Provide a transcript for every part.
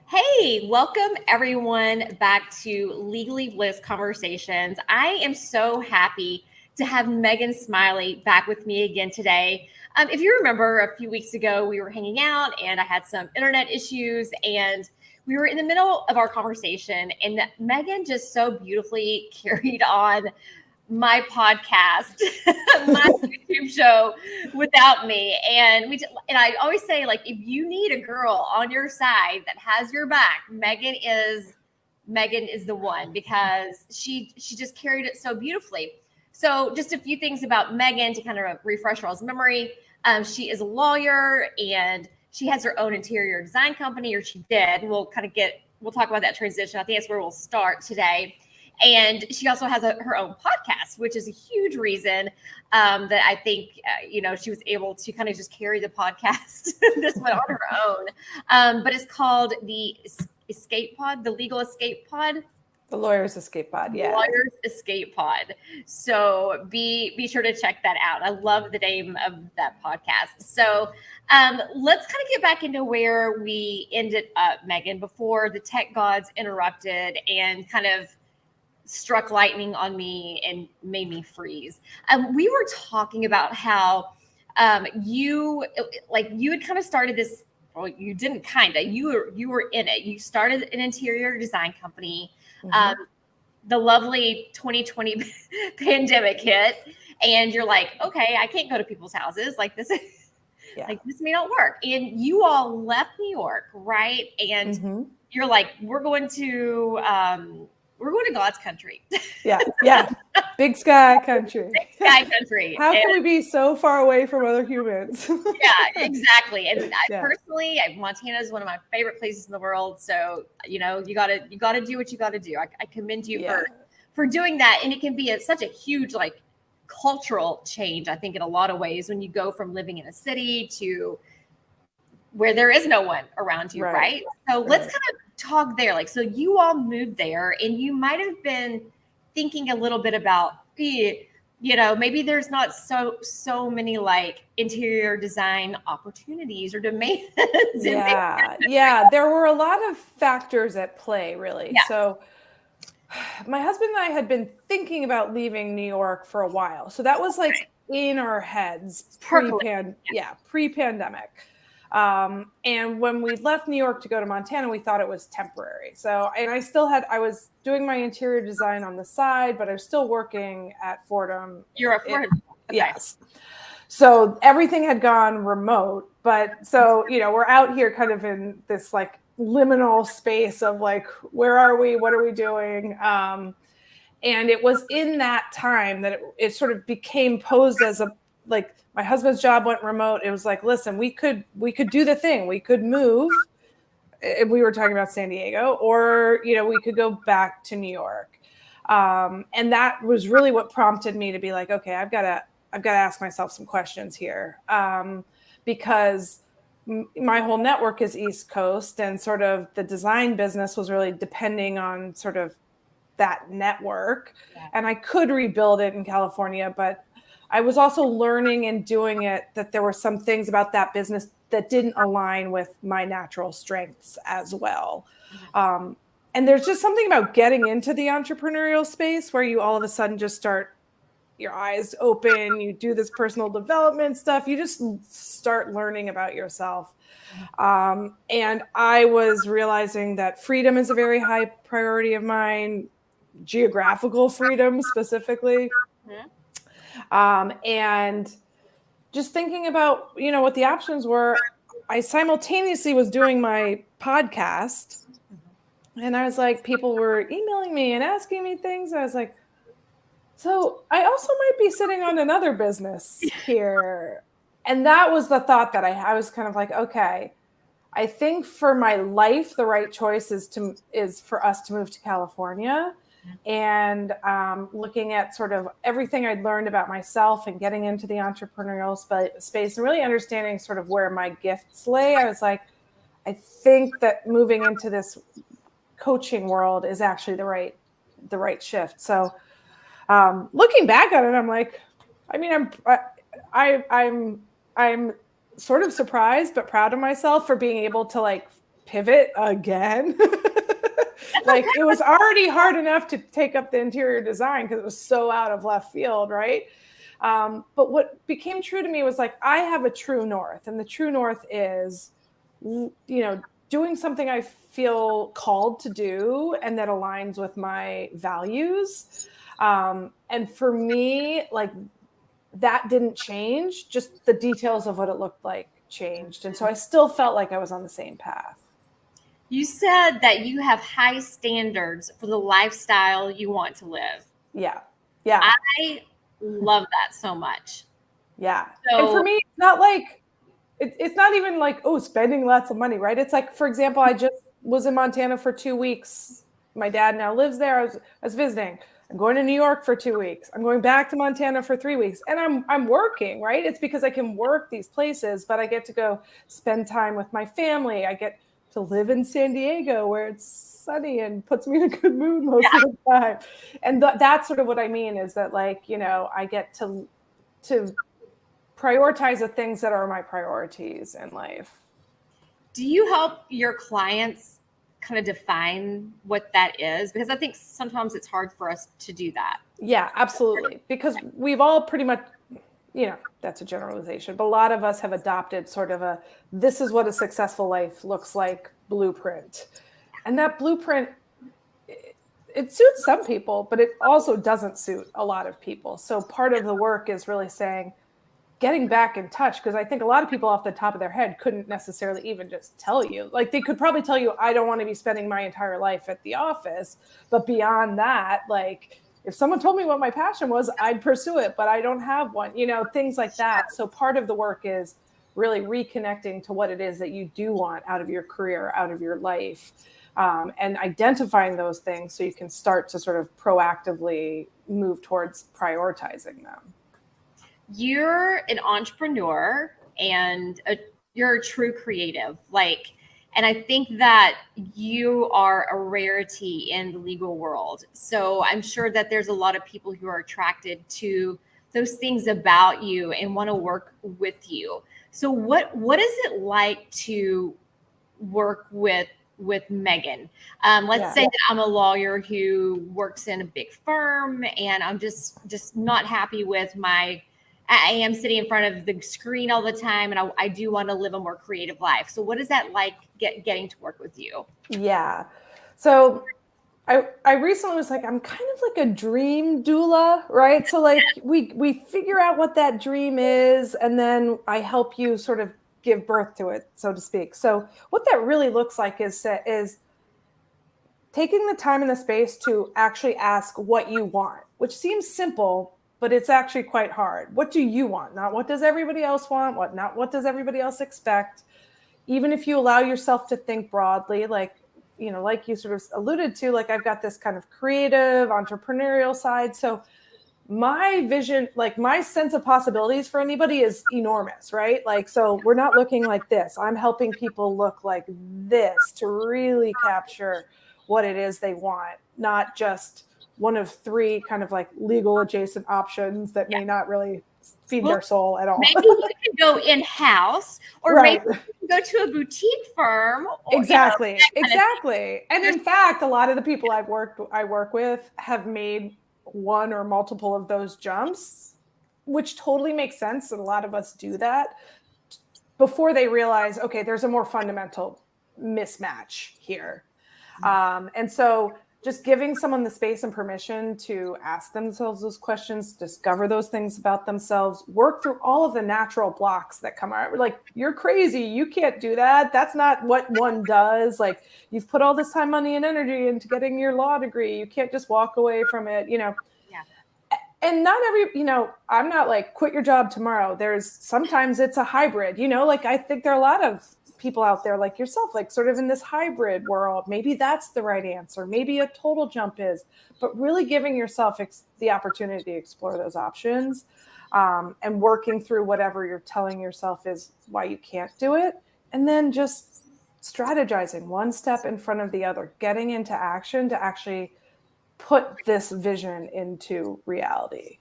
Hey, welcome everyone back to Legally Bliss Conversations. I am so happy to have Megan Smiley back with me again today. If you remember, a few weeks ago, we were hanging out and I had some internet issues and we were in the middle of our conversation and Megan just so beautifully carried on my podcast, my YouTube show without me. And I always say, like, if you need a girl on your side that has your back, Megan is the one because she just carried it so beautifully. So just a few things about Megan to kind of refresh y'all's memory. She is a lawyer and she has her own interior design company, or she did. We'll talk about that transition. I think that's where we'll start today. And she also has her own podcast, which is a huge reason that I think, she was able to kind of just carry the podcast this one on her own. But it's called the Escape Pod, the Legal Escape Pod. The Lawyer's Escape Pod, yeah. Lawyer's Escape Pod. So be sure to check that out. I love the name of that podcast. So let's kind of get back into where we ended up, Megan, before the tech gods interrupted and kind of struck lightning on me and made me freeze. We were talking about how you had kind of started this. Well, you didn't kind of. You were in it. You started an interior design company. Mm-hmm. The lovely 2020 pandemic hit, and you're like, okay, I can't go to people's houses. Like this this may not work. And you all left New York, right? And mm-hmm. You're like, we're going to God's country. Yeah. Big sky country. Big sky country. How can we be so far away from other humans? Yeah, exactly. And personally, Montana is one of my favorite places in the world. So, you gotta do what you gotta do. I commend you for doing that. And it can be such a huge, like, cultural change, I think, in a lot of ways, when you go from living in a city to where there is no one around you, right? So let's kind of talk there. Like, so you all moved there and you might have been thinking a little bit about, maybe there's not so many like interior design opportunities or demands. Yeah. There were a lot of factors at play, really. Yeah. So my husband and I had been thinking about leaving New York for a while. So that was like in our heads pre-pandemic. And when we left New York to go to Montana, we thought it was temporary. So, and I was doing my interior design on the side, but I was still working at Fordham. You're at Fordham. Okay. Yes. So everything had gone remote, but so, we're out here kind of in this like liminal space of like, where are we? What are we doing? And it was in that time that it sort of became posed as my husband's job went remote. It was like, listen, we could do the thing. We could move. We were talking about San Diego, or, we could go back to New York. And that was really what prompted me to be like, okay, I've got to ask myself some questions here. Because my whole network is East Coast, and sort of the design business was really depending on sort of that network. Yeah. And I could rebuild it in California, but I was also learning and doing it that there were some things about that business that didn't align with my natural strengths as well. Mm-hmm. And there's just something about getting into the entrepreneurial space where you all of a sudden just start your eyes open, you do this personal development stuff, you just start learning about yourself. And I was realizing that freedom is a very high priority of mine, geographical freedom specifically. Mm-hmm. And just thinking about, what the options were, I simultaneously was doing my podcast, and I was like, people were emailing me and asking me things. I was like, so I also might be sitting on another business here. And that was the thought that I was kind of like, okay, I think for my life, the right choice is for us to move to California. And looking at sort of everything I'd learned about myself and getting into the entrepreneurial space and really understanding sort of where my gifts lay, I was like, I think that moving into this coaching world is actually the right shift. So looking back at it, I'm like, I mean, I'm sort of surprised but proud of myself for being able to like pivot again. Like it was already hard enough to take up the interior design because it was so out of left field, right? But what became true to me was like, I have a true north, and the true north is, doing something I feel called to do and that aligns with my values. And for me, like that didn't change, just the details of what it looked like changed. And so I still felt like I was on the same path. You said that you have high standards for the lifestyle you want to live. Yeah. Yeah. I love that so much. Yeah. So, and for me, it's not like, it's not even like, oh, spending lots of money, right? It's like, for example, I just was in Montana for 2 weeks. My dad now lives there. I was visiting. I'm going to New York for 2 weeks. I'm going back to Montana for 3 weeks. And I'm working, right? It's because I can work these places, but I get to go spend time with my family. I get to live in San Diego where it's sunny and puts me in a good mood most of the time. And that's sort of what I mean is that, like, I get to prioritize the things that are my priorities in life. Do you help your clients kind of define what that is? Because I think sometimes it's hard for us to do that. Yeah, absolutely. Because we've all pretty much, that's a generalization, but a lot of us have adopted sort of this is what a successful life looks like blueprint. And that blueprint, it suits some people, but it also doesn't suit a lot of people. So part of the work is really getting back in touch, because I think a lot of people off the top of their head couldn't necessarily even just tell you. Like they could probably tell you, I don't want to be spending my entire life at the office. But beyond that, like if someone told me what my passion was, I'd pursue it, but I don't have one, things like that. So part of the work is really reconnecting to what it is that you do want out of your career, out of your life, and identifying those things so you can start to sort of proactively move towards prioritizing them. You're an entrepreneur and you're a true creative. And I think that you are a rarity in the legal world. So I'm sure that there's a lot of people who are attracted to those things about you and want to work with you. So what is it like to work with Megan? Let's say that I'm a lawyer who works in a big firm and I'm just not happy with I am sitting in front of the screen all the time, and I do want to live a more creative life. So what is that like getting to work with you? Yeah. So I recently was like, I'm kind of like a dream doula, right? So like we figure out what that dream is, and then I help you sort of give birth to it, so to speak. So what that really looks like is taking the time and the space to actually ask what you want, which seems simple, but it's actually quite hard. What do you want? Not what does everybody else want? What does everybody else expect? Even if you allow yourself to think broadly, like you sort of alluded to, like I've got this kind of creative, entrepreneurial side. So my vision, like my sense of possibilities for anybody is enormous, right? Like, so we're not looking like this. I'm helping people look like this to really capture what it is they want, not just one of 3 kind of like legal adjacent options that may not really feed their soul at all. Maybe you can go in-house, or maybe you can go to a boutique firm. Exactly. And in fact, a lot of the people I work with have made one or multiple of those jumps, which totally makes sense. And a lot of us do that before they realize, okay, there's a more fundamental mismatch here. And so just giving someone the space and permission to ask themselves those questions, discover those things about themselves, work through all of the natural blocks that come out. Like, you're crazy. You can't do that. That's not what one does. Like, you've put all this time, money, and energy into getting your law degree. You can't just walk away from it, Yeah. And not I'm not like, quit your job tomorrow. Sometimes it's a hybrid, like I think there are a lot of people out there like yourself, like sort of in this hybrid world. Maybe that's the right answer. Maybe a total jump is, but really giving yourself the opportunity to explore those options, and working through whatever you're telling yourself is why you can't do it. And then just strategizing one step in front of the other, getting into action to actually put this vision into reality.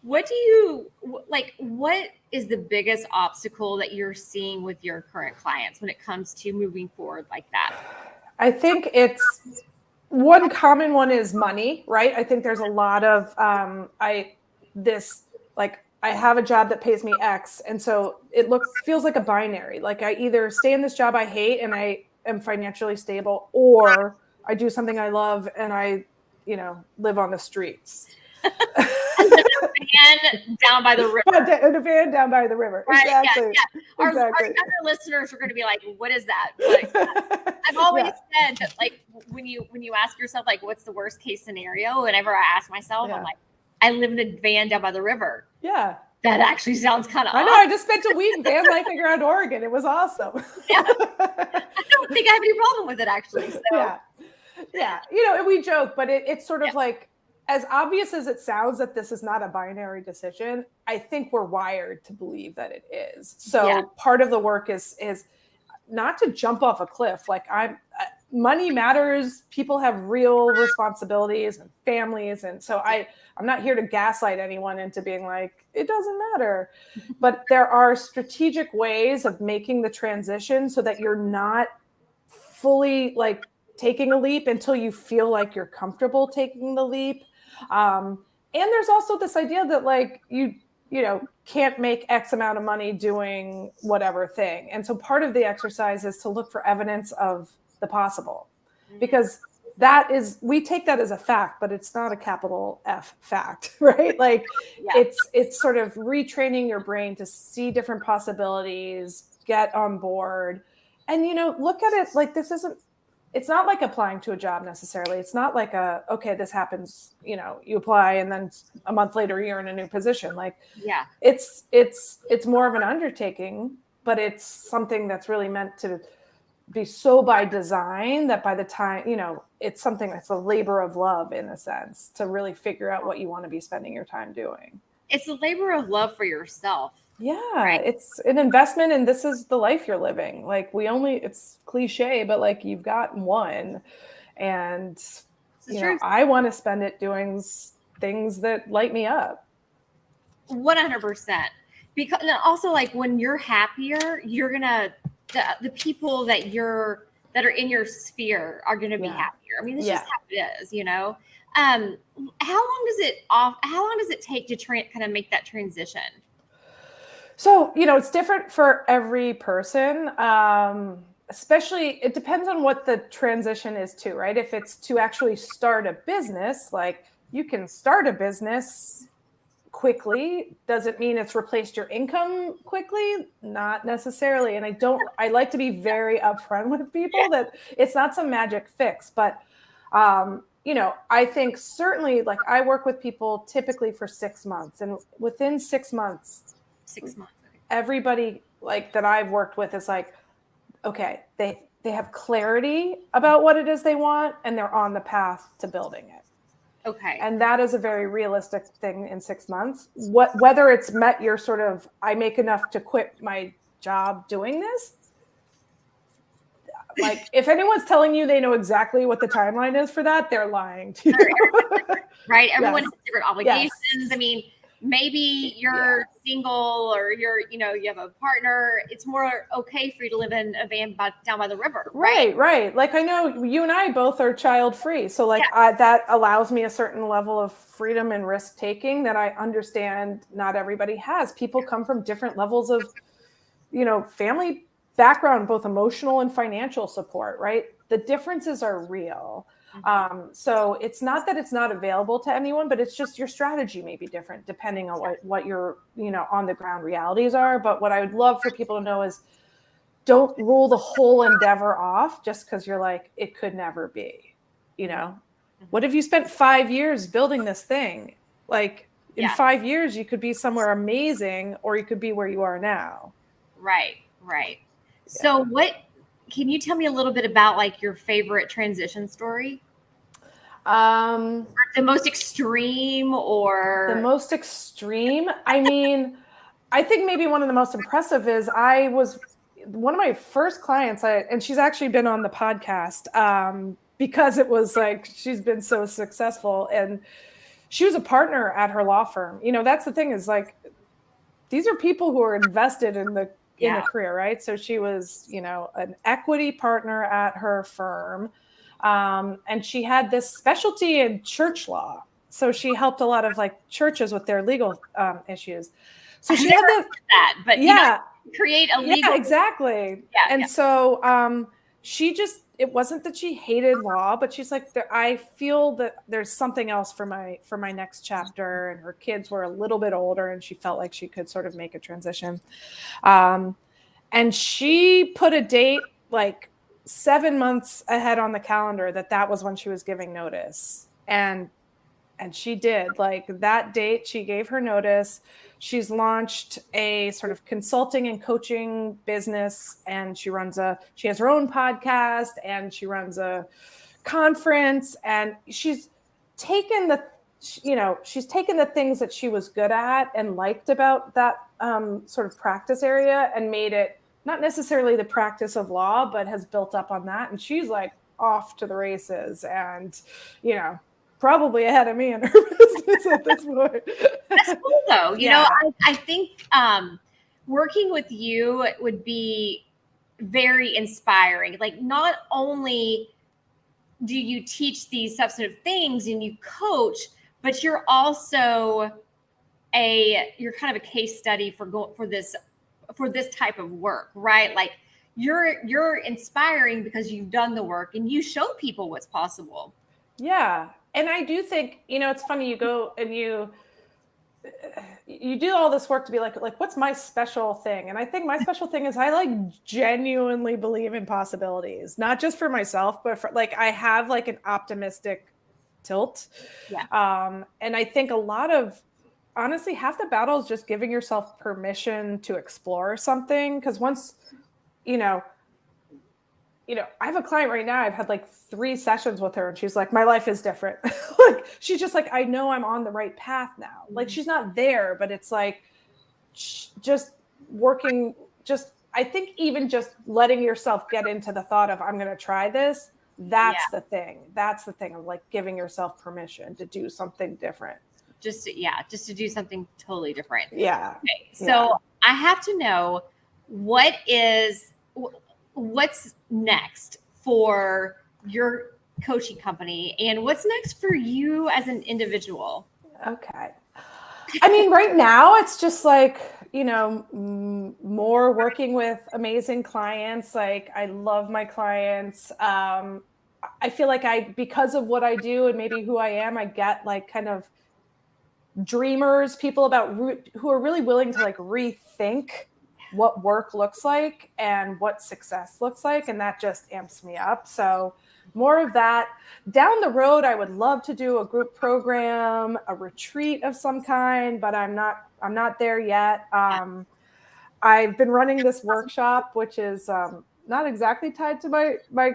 What do you like? What is the biggest obstacle that you're seeing with your current clients when it comes to moving forward like that? I think it's one common one is money, right? I think there's a lot of I have a job that pays me X, and so it feels like a binary. Like I either stay in this job I hate and I am financially stable, or I do something I love and I, live on the streets. And then a van down by the river. In a van down by the river. Right? Exactly. Yeah. Our younger listeners are going to be like, "What is that?" Like, I've always said that, like, when you ask yourself, like, what's the worst case scenario? Whenever I ask myself, I'm like, I live in a van down by the river. Yeah. That actually sounds kind of. I know. I just spent a week van lifing around Oregon. It was awesome. Yeah. I don't think I have any problem with it, actually. So. Yeah. And we joke, but it's sort of like, as obvious as it sounds that this is not a binary decision, I think we're wired to believe that it is. So part of the work is not to jump off a cliff. Like money matters. People have real responsibilities and families. And so I'm not here to gaslight anyone into being like, it doesn't matter. But there are strategic ways of making the transition so that you're not fully like taking a leap until you feel like you're comfortable taking the leap. And there's also this idea that like you can't make X amount of money doing whatever thing. And so part of the exercise is to look for evidence of the possible, because we take that as a fact, but it's not a capital F fact, right? Like it's sort of retraining your brain to see different possibilities, get on board, and, look at it like it's not like applying to a job necessarily. It's not like okay, this happens, you apply and then a month later you're in a new position. Like, it's more of an undertaking, but it's something that's really meant to be so by design that by the time, it's something that's a labor of love in a sense, to really figure out what you want to be spending your time doing. It's a labor of love for yourself. Yeah, right? It's an investment, and this is the life you're living. Like it's cliche, but like you've got one, and I want to spend it doing things that light me up. 100%. Because also, like, when you're happier, you're gonna the people that are in your sphere are gonna be happier. I mean, that's just how it is, How long does it take to kind of make that transition? So, it's different for every person. Especially, it depends on what the transition is to, right? If it's to actually start a business, like you can start a business quickly. Does it mean it's replaced your income quickly? Not necessarily. And I like to be very upfront with people that it's not some magic fix, but, I think certainly, like, I work with people typically for 6 months, and within 6 months, everybody like that I've worked with is like, okay, they have clarity about what it is they want, and they're on the path to building it. Okay. And that is a very realistic thing in 6 months. Whether it's met your sort of, I make enough to quit my job doing this. Like, if anyone's telling you they know exactly what the timeline is for that, they're lying to you. Right. Everyone has different obligations. Yes. I mean, maybe you're single, or you have a partner. It's more okay for you to live in a van down by the river. Right. Like, I know you and I both are child free. So like that allows me a certain level of freedom and risk taking that I understand not everybody has. People come from different levels of, family background, both emotional and financial support, right? The differences are real. So it's not that it's not available to anyone, but it's just your strategy may be different depending on what your, on the ground realities are. But what I would love for people to know is, don't rule the whole endeavor off just because you're like, it could never be, What if you spent 5 years building this thing? Like, in 5 years, you could be somewhere amazing, or you could be where you are now. Right. So can you tell me a little bit about like your favorite transition story? The most extreme The most extreme? I mean, I think maybe one of the most impressive is one of my first clients, and she's actually been on the podcast because it was like, she's been so successful. And she was a partner at her law firm. You know, that's the thing, is like, these are people who are invested in the career, right? So she was, you know, an equity partner at her firm. And she had this specialty in church law. So she helped a lot of like churches with their legal issues. So she had that, but you know, create a legal. Yeah, exactly. And so she just, it wasn't that she hated law, but she's like, I feel that there's something else for my next chapter. And her kids were a little bit older, and she felt like she could sort of make a transition. And she put a date like 7 months ahead on the calendar that was when she was giving notice. And she did. Like, that date, she gave her notice. She's launched a sort of consulting and coaching business, and she has her own podcast, and she runs a conference, and she's taken the things that she was good at and liked about that sort of practice area, and made it not necessarily the practice of law, but has built up on that. And she's like off to the races, and, you know, probably ahead of me in her business at this point. That's cool, though. You know, I think working with you would be very inspiring. Like, not only do you teach these substantive things and you coach, but you're also you're kind of a case study for this type of work, right? Like, you're inspiring because you've done the work and you show people what's possible. Yeah. And I do think, you know, it's funny, you go and you do all this work to be like, what's my special thing? And I think my special thing is I like genuinely believe in possibilities, not just for myself, but for, like, I have like an optimistic tilt. Yeah. And I think honestly, half the battle is just giving yourself permission to explore something. Because once, you know, I have a client right now, I've had like 3 sessions with her, and she's like, my life is different. Like, she's just like, I know I'm on the right path now. Like, she's not there, but it's like, just working, I think even just letting yourself get into the thought of, I'm going to try this. That's the thing. That's the thing of like giving yourself permission to do something different. Just to do something totally different. Yeah. Okay. So I have to know, what's next for your coaching company, and what's next for you as an individual? Okay. I mean, right now it's just like, you know, more working with amazing clients. Like, I love my clients. I feel like because of what I do and maybe who I am, I get like kind of dreamers, people who are really willing to like rethink what work looks like and what success looks like. And that just amps me up. So more of that. Down the road, I would love to do a group program, a retreat of some kind, but I'm not there yet. I've been running this workshop, which is not exactly tied to my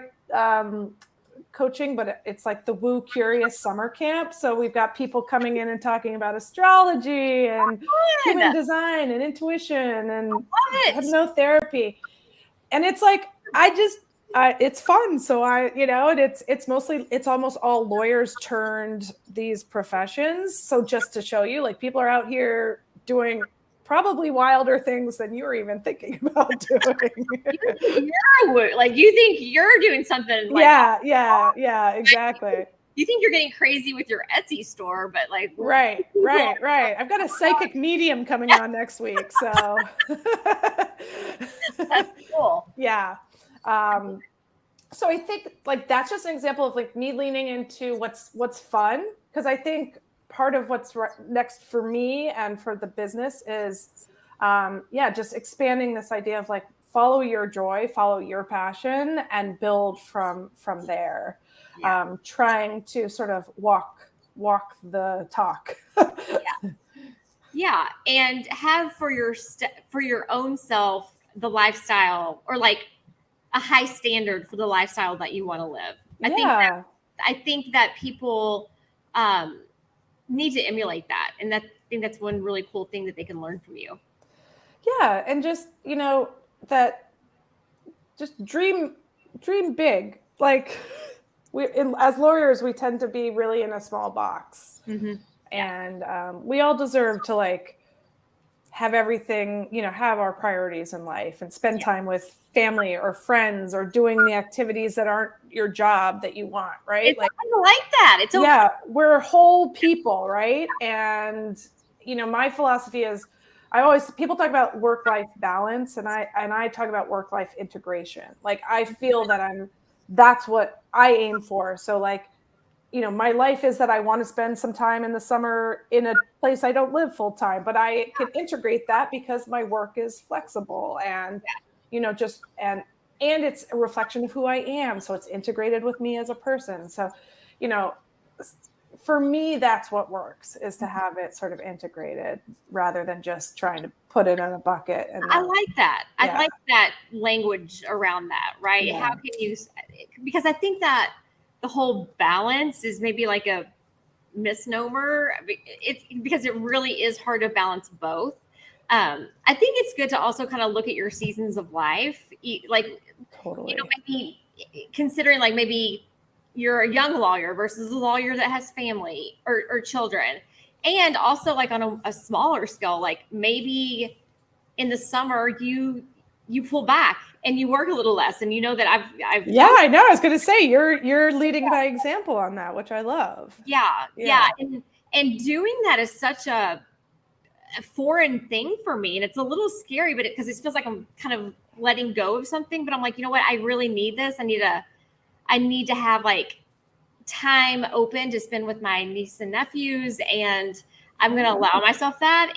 coaching, but it's like the Woo Curious Summer Camp. So we've got people coming in and talking about astrology and human design and intuition and hypnotherapy. And it's like, it's fun. So and it's almost all lawyers turned these professions. So just to show you, like, people are out here doing probably wilder things than you were even thinking about doing. You think you're doing something like, yeah, exactly. You think you're getting crazy with your Etsy store, but like, right. I've got a psychic medium coming on next week, so that's cool. Yeah. So I think like that's just an example of like me leaning into what's fun, because I think part of what's next for me and for the business is, just expanding this idea of like, follow your joy, follow your passion, and build from there. Yeah. Trying to sort of walk the talk. Yeah, and have for your own self the lifestyle, or like a high standard for the lifestyle that you want to live. I think that people need to emulate that, and I think that's one really cool thing that they can learn from you. Yeah, and just just dream big. Like, as lawyers, we tend to be really in a small box. Mm-hmm. And we all deserve to like have everything, have our priorities in life and spend time with family or friends or doing the activities that aren't your job that you want, right? It's like that. It's okay. Yeah, we're whole people, right? And my philosophy is people talk about work-life balance and I talk about work-life integration. Like I feel that that's what I aim for. So like, my life is that I want to spend some time in the summer in a place I don't live full time, but I can integrate that because my work is flexible and, and it's a reflection of who I am. So it's integrated with me as a person. So, for me, that's what works, is to have it sort of integrated rather than just trying to put it in a bucket. And I like that. I like that language around that, right? Yeah. How can you, because I think that the whole balance is maybe like a misnomer. It's because it really is hard to balance both. I think it's good to also kind of look at your seasons of life, like, totally. Maybe considering like maybe you're a young lawyer versus a lawyer that has family or children. And also like on a smaller scale, like maybe in the summer you pull back and you work a little less. And that I've I know. I was going to say you're leading by example on that, which I love. Yeah. And doing that is such a foreign thing for me. And it's a little scary, but because it feels like I'm kind of letting go of something, but I'm like, you know what? I really need this. I need to have like time open to spend with my niece and nephews. And I'm going to allow myself that.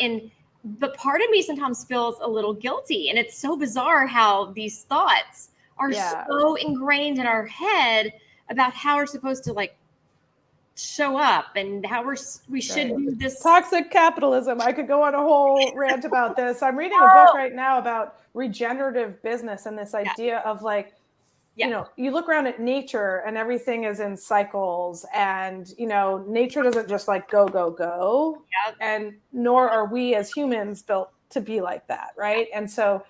But part of me sometimes feels a little guilty. And it's so bizarre how these thoughts are so ingrained in our head about how we're supposed to like show up and how we should do this. Toxic capitalism. I could go on a whole rant about this. I'm reading a book right now about regenerative business and this idea of like, you look around at nature and everything is in cycles and, nature doesn't just like go, go, go. Yep. And nor are we as humans built to be like that. Right. And so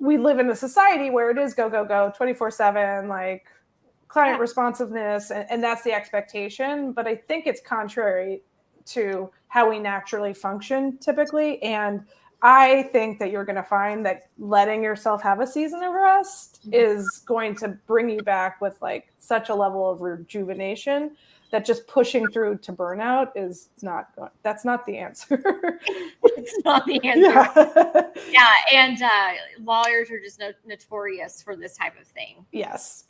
we live in a society where it is go, go, go 24/7, like client responsiveness. And that's the expectation. But I think it's contrary to how we naturally function typically. And I think that you're going to find that letting yourself have a season of rest is going to bring you back with like such a level of rejuvenation that just pushing through to burnout is that's not the answer. It's not the answer. Yeah. And lawyers are just notorious for this type of thing. Yes.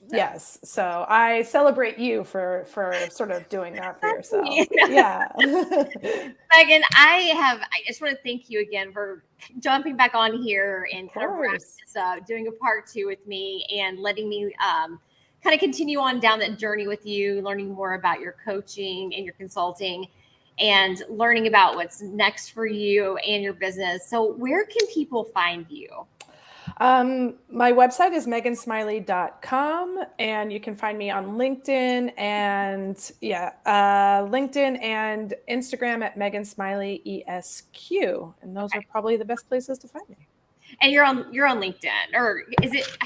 So I celebrate you for sort of doing that for yourself. Yeah. Megan, I just want to thank you again for jumping back on here and kind of wrapping this up, doing a part 2 with me and letting me kind of continue on down that journey with you, learning more about your coaching and your consulting and learning about what's next for you and your business. So where can people find you? My website is megansmiley.com and you can find me on LinkedIn and LinkedIn and Instagram at Megan Smiley ESQ. And those are probably the best places to find me. And you're on LinkedIn, or is it?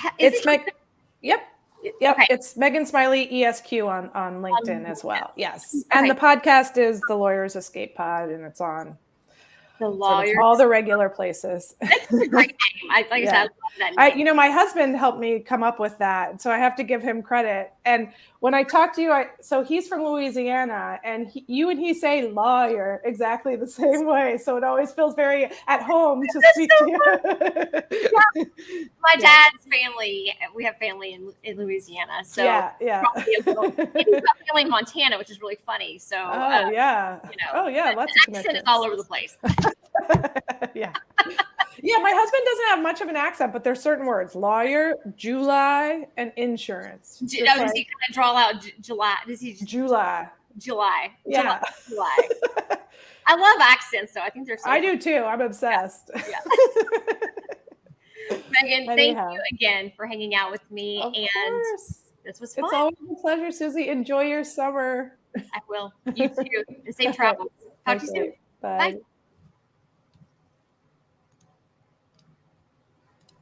Yep. Okay. It's Megan Smiley ESQ on LinkedIn as well. Yes. And the podcast is The Lawyer's Escape Pod, and it's on all the regular places. That's a great name. I said, I love that name. My husband helped me come up with that, so I have to give him credit. And when I talk to you, so he's from Louisiana, and you and he say lawyer exactly the same way. So it always feels very at home to speak to you. My dad's family, we have family in Louisiana. So yeah. He's got family in Montana, which is really funny. So lots of accent is all over the place. Yeah, my husband doesn't have much of an accent, but there's certain words: lawyer, July, and insurance. Does he kind of draw out July? Does he July? Yeah. July. I love accents, though. I think they're so I do too. I'm obsessed. Yeah. Megan, thank you again for hanging out with me. Of course. This was fun. It's always a pleasure, Susie. Enjoy your summer. I will. You too. And safe travels. Talk to you soon. Bye.